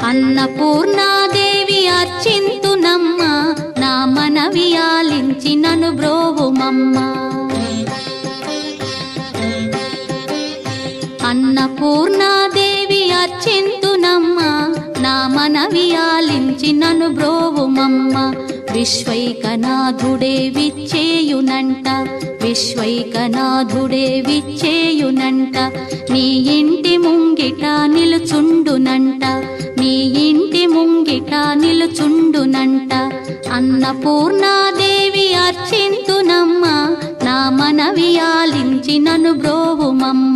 అన్నపూర్ణాదేవి అర్చింతునమ్మ నా మనవి ఆలించి నన్ను బ్రోవుమమ్మ అన్నపూర్ణాదేవి అర్చింతునమ్మ నా మనవి ఆలించి నన్ను బ్రోవుమమ్మ విశ్వైకనాథుడే విచ్చేయునంట విశ్వైకనాథుడే విచ్చేయునంట నీ ఇంటి ముంగిట నిలుచుండునంట నీ ఇంటి ముంగిట నిలుచుండునంట అన్నపూర్ణాదేవి అర్చింతునమ్మ నా మనవి ఆలించి నన్ను బ్రోవుమమ్మ